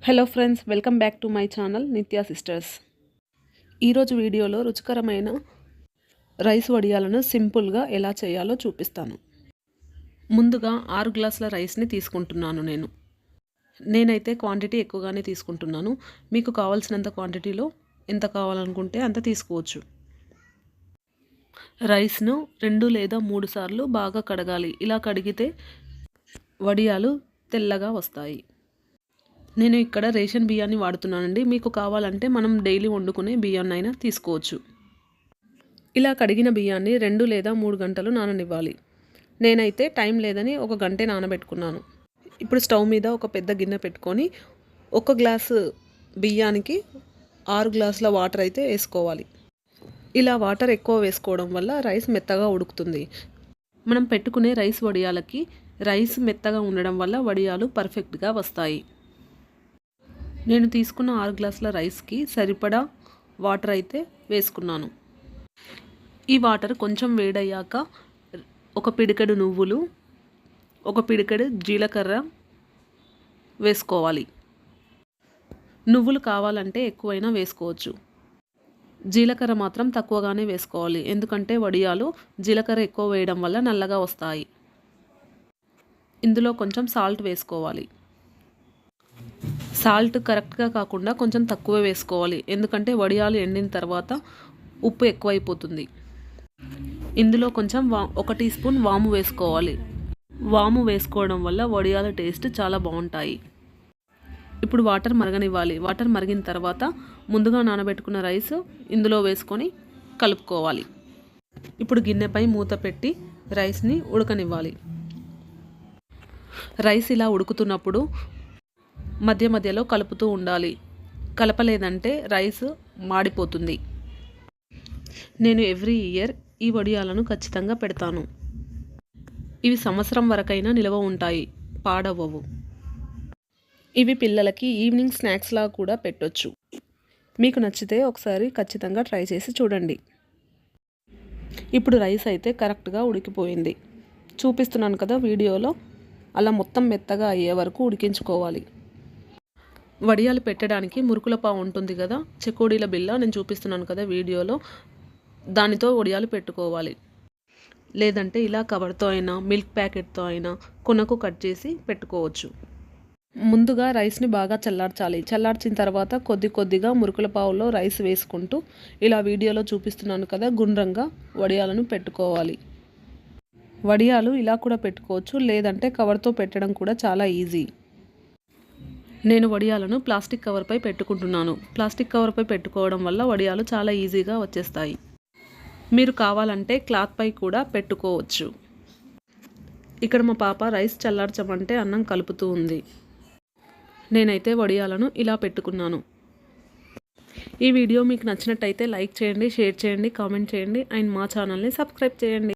Hello friends, welcome back to my channel Nithya sisters. ఈరోజు వీడియోలో రుచికరమైన రైస్ వడియాలను సింపుల్గా ఎలా చేయాలో చూపిస్తాను. ముందుగా 6 గ్లాసుల రైస్ని తీసుకుంటున్నాను. నేనైతే క్వాంటిటీ ఎక్కువగానే తీసుకుంటున్నాను. మీకు కావాల్సినంత క్వాంటిటీలో ఎంత కావాలనుకుంటే అంత తీసుకోవచ్చు. రైస్ను 2 లేదా 3 సార్లు బాగా కడగాలి. ఇలా కడిగితే వడియాలు తెల్లగా వస్తాయి. నేను ఇక్కడ రేషన్ బియ్యాన్ని వాడుతున్నానండి. మీకు కావాలంటే మనం డైలీ వండుకునే బియ్యాన్ని అయినా తీసుకోవచ్చు. ఇలా కడిగిన బియ్యాన్ని 2 లేదా 3 గంటలు నాననివ్వాలి. నేనైతే టైం లేదని 1 గంటే నానబెట్టుకున్నాను. ఇప్పుడు స్టవ్ మీద ఒక పెద్ద గిన్నె పెట్టుకొని 1 గ్లాసు బియ్యానికి 6 గ్లాసుల వాటర్ అయితే వేసుకోవాలి. ఇలా వాటర్ ఎక్కువ వేసుకోవడం వల్ల రైస్ మెత్తగా ఉడుకుతుంది. మనం పెట్టుకునే రైస్ వడియాలకి రైస్ మెత్తగా ఉండడం వల్ల వడియాలు పర్ఫెక్ట్గా వస్తాయి. నేను తీసుకున్న 6 గ్లాసుల రైస్కి సరిపడా వాటర్ అయితే వేసుకున్నాను. ఈ వాటర్ కొంచెం వేడయ్యాక ఒక పిడికెడు నువ్వులు, ఒక పిడికెడు జీలకర్ర వేసుకోవాలి. నువ్వులు కావాలంటే ఎక్కువైనా వేసుకోవచ్చు. జీలకర్ర మాత్రం తక్కువగానే వేసుకోవాలి. ఎందుకంటే వడియాలు జీలకర్ర ఎక్కువ వేయడం వల్ల నల్లగా వస్తాయి. ఇందులో కొంచెం సాల్ట్ వేసుకోవాలి. సాల్ట్ కరెక్ట్గా కాకుండా కొంచెం తక్కువ వేసుకోవాలి. ఎందుకంటే వడియాలు ఎండిన తర్వాత ఉప్పు ఎక్కువైపోతుంది. ఇందులో కొంచెం 1 టీ స్పూన్ వాము వేసుకోవాలి. వాము వేసుకోవడం వల్ల వడియాల టేస్ట్ చాలా బాగుంటాయి. ఇప్పుడు వాటర్ మరగనివ్వాలి. వాటర్ మరిగిన తర్వాత ముందుగా నానబెట్టుకున్న రైస్ ఇందులో వేసుకొని కలుపుకోవాలి. ఇప్పుడు గిన్నెపై మూత పెట్టి రైస్ని ఉడకనివ్వాలి. రైస్ ఇలా ఉడుకుతున్నప్పుడు మధ్య మధ్యలో కలుపుతూ ఉండాలి. కలపలేదంటే రైస్ మాడిపోతుంది. నేను ఎవ్రీ ఇయర్ ఈ వడియాలను ఖచ్చితంగా పెడతాను. ఇవి సంవత్సరం వరకైనా నిల్వ ఉంటాయి, పాడవవు. ఇవి పిల్లలకి ఈవినింగ్ స్నాక్స్లా కూడా పెట్టొచ్చు. మీకు నచ్చితే ఒకసారి ఖచ్చితంగా ట్రై చేసి చూడండి. ఇప్పుడు రైస్ అయితే కరెక్ట్గా ఉడికిపోయింది. చూపిస్తున్నాను కదా వీడియోలో, అలా మొత్తం మెత్తగా అయ్యే వరకు ఉడికించుకోవాలి. వడియాలు పెట్టడానికి మురుకుల పావు ఉంటుంది కదా, చెకోడీల బిళ్ళ నేను చూపిస్తున్నాను కదా వీడియోలో, దానితో వడియాలు పెట్టుకోవాలి. లేదంటే ఇలా కవర్తో అయినా మిల్క్ ప్యాకెట్తో అయినా కొనకు కట్ చేసి పెట్టుకోవచ్చు. ముందుగా రైస్ని బాగా చల్లార్చాలి. చల్లార్చిన తర్వాత కొద్ది కొద్దిగా మురుకుల పావులో రైస్ వేసుకుంటూ ఇలా వీడియోలో చూపిస్తున్నాను కదా గుండ్రంగా వడియాలను పెట్టుకోవాలి. వడియాలు ఇలా కూడా పెట్టుకోవచ్చు, లేదంటే కవర్తో పెట్టడం కూడా చాలా ఈజీ. నేను వడియాలను ప్లాస్టిక్ కవర్పై పెట్టుకుంటున్నాను. ప్లాస్టిక్ కవర్పై పెట్టుకోవడం వల్ల వడియాలు చాలా ఈజీగా వచ్చేస్తాయి. మీరు కావాలంటే క్లాత్పై కూడా పెట్టుకోవచ్చు. ఇక్కడ మా పాప రైస్ చల్లార్చమంటే అన్నం కలుపుతూ ఉంది. నేనైతే వడియాలను ఇలా పెట్టుకున్నాను. ఈ వీడియో మీకు నచ్చినట్టయితే లైక్ చేయండి, షేర్ చేయండి, కామెంట్ చేయండి అండ్ మా ఛానల్ని సబ్స్క్రైబ్ చేయండి.